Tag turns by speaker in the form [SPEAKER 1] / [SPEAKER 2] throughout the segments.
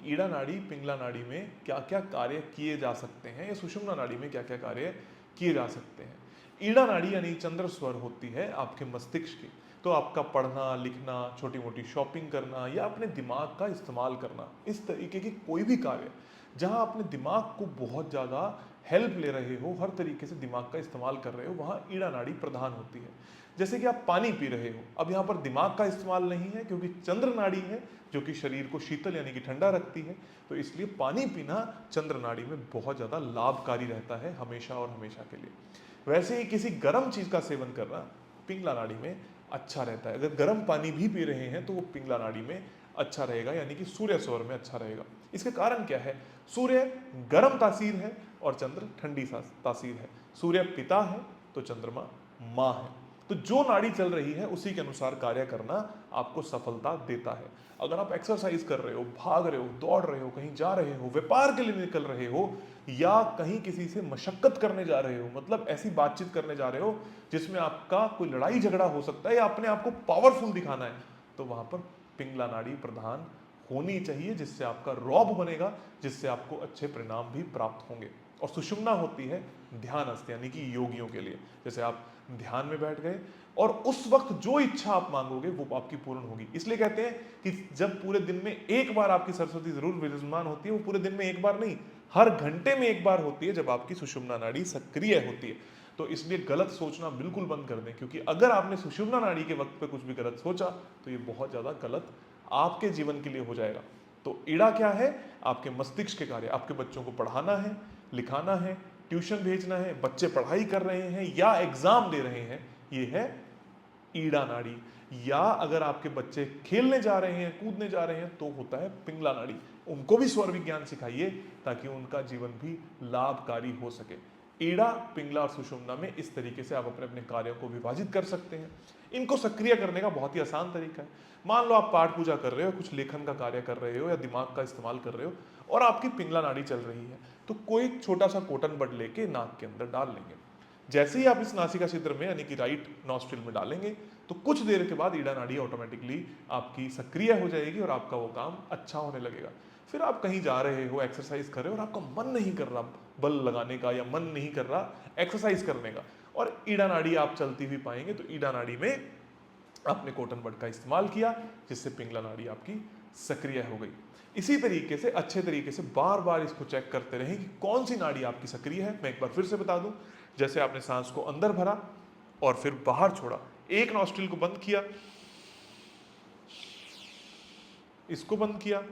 [SPEAKER 1] ईड़ा नाड़ी पिंगला नाड़ी में क्या क्या कार्य किए जा सकते हैं या सुषुम्ना नाड़ी में क्या क्या कार्य किए जा सकते हैं। ईड़ा नाड़ी यानी चंद्र स्वर होती है आपके मस्तिष्क की। तो आपका पढ़ना लिखना, छोटी मोटी शॉपिंग करना या अपने दिमाग का इस्तेमाल करना, इस तरीके की कोई भी कार्य जहां अपने दिमाग को बहुत ज़्यादा हेल्प ले रहे हो, हर तरीके से दिमाग का इस्तेमाल कर रहे हो, वहां ईड़ा नाड़ी प्रधान होती है। जैसे कि आप पानी पी रहे हो, अब यहाँ पर दिमाग का इस्तेमाल नहीं है क्योंकि चंद्र नाड़ी है जो कि शरीर को शीतल यानी कि ठंडा रखती है। तो इसलिए पानी पीना चंद्र नाड़ी में बहुत ज़्यादा लाभकारी रहता है हमेशा और हमेशा के लिए। वैसे ही किसी गर्म चीज़ का सेवन करना पिंगला नाड़ी में अच्छा रहता है। अगर गर्म पानी भी पी रहे हैं तो वो पिंगला नाड़ी में अच्छा रहेगा, यानी कि सूर्य सौर में अच्छा रहेगा। इसके कारण क्या है, सूर्य गर्म तासीर है और चंद्र ठंडी तासीर है। सूर्य पिता है तो चंद्रमा माँ है। तो जो नाड़ी चल रही है उसी के अनुसार कार्य करना आपको सफलता देता है। अगर आप एक्सरसाइज कर रहे हो, भाग रहे हो, दौड़ रहे हो, कहीं जा रहे हो, व्यापार के लिए निकल रहे हो या कहीं किसी से मशक्कत करने जा रहे हो, मतलब ऐसी बातचीत करने जा रहे हो जिसमें आपका कोई लड़ाई झगड़ा हो सकता है या अपने आप को पावरफुल दिखाना है, तो वहां पर पिंगला नाड़ी प्रधान होनी चाहिए, जिससे आपका रौब बनेगा, जिससे आपको अच्छे परिणाम भी प्राप्त होंगे। और सुषुम्ना होती है ध्यानस्थ यानी कि योगियों के लिए। जैसे आप ध्यान में बैठ गए और उस वक्त जो इच्छा आप मांगोगे वो आपकी पूर्ण होगी। इसलिए कहते हैं कि जब पूरे दिन में एक बार आपकी सरस्वती जरूर विराजमान होती है, वो पूरे दिन में एक बार नहीं, हर घंटे में एक बार होती है जब आपकी सुषुम्ना नाड़ी सक्रिय होती है। तो इसलिए गलत सोचना बिल्कुल बंद कर दें, क्योंकि अगर आपने सुषुम्ना नाड़ी के वक्त पे कुछ भी गलत सोचा तो ये बहुत ज्यादा गलत आपके जीवन के लिए हो जाएगा। तो ईड़ा क्या है, आपके मस्तिष्क के कार्य। आपके बच्चों को पढ़ाना है, लिखाना है, ट्यूशन भेजना है, बच्चे पढ़ाई कर रहे हैं या एग्जाम दे रहे हैं, ये है ईड़ा नाड़ी। या अगर आपके बच्चे खेलने जा रहे हैं, कूदने जा रहे हैं, तो होता है पिंगला नाड़ी। उनको भी स्वर विज्ञान सिखाइए ताकि उनका जीवन भी लाभकारी हो सके। ईड़ा, पिंगला और सुषुम्ना में इस तरीके से आप अपने अपने कार्यों को विभाजित कर सकते हैं। इनको सक्रिय करने का बहुत ही आसान तरीका है। मान लो आप पाठ पूजा कर रहे हो, कुछ लेखन का कार्य कर रहे हो या दिमाग का इस्तेमाल कर रहे हो और आपकी पिंगला नाड़ी चल रही है, तो कोई छोटा सा कॉटन बड लेके नाक के अंदर डाल लेंगे। जैसे ही आप इस नासिका छिद्र में यानी कि राइट नॉस्ट्रिल में डालेंगे तो कुछ देर के बाद ईड़ा नाड़ी ऑटोमेटिकली आपकी सक्रिय हो जाएगी और आपका वो काम अच्छा होने लगेगा। फिर आप कहीं जा रहे हो, एक्सरसाइज कर रहे हो और आपका मन नहीं कर रहा बल लगाने का या मन नहीं कर रहा एक्सरसाइज करने का, और ईड़ा नाड़ी आप चलती हुई पाएंगे, तो ईड़ा नाड़ी में आपने कॉटन बड का इस्तेमाल किया जिससे पिंगला नाड़ी आपकी सक्रिय हो गई। इसी तरीके से अच्छे तरीके से बार बार इसको चेक करते रहें कि कौन सी नाड़ी आपकी सक्रिय है। मैं एक बार फिर से बता दूं, जैसे आपने सांस को अंदर भरा और फिर बाहर छोड़ा, एक नॉस्ट्रिल को बंद किया, इसको बंद किया,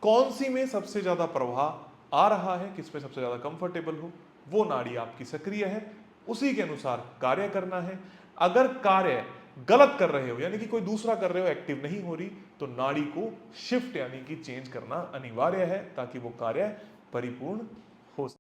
[SPEAKER 1] कौन सी में सबसे ज्यादा प्रवाह आ रहा है, किस में सबसे ज्यादा कंफर्टेबल हो, वो नाड़ी आपकी सक्रिय है, उसी के अनुसार कार्य करना है। अगर कार्य गलत कर रहे हो यानी कि कोई दूसरा कर रहे हो, एक्टिव नहीं हो रही, तो नाड़ी को शिफ्ट यानी कि चेंज करना अनिवार्य है ताकि वो कार्य परिपूर्ण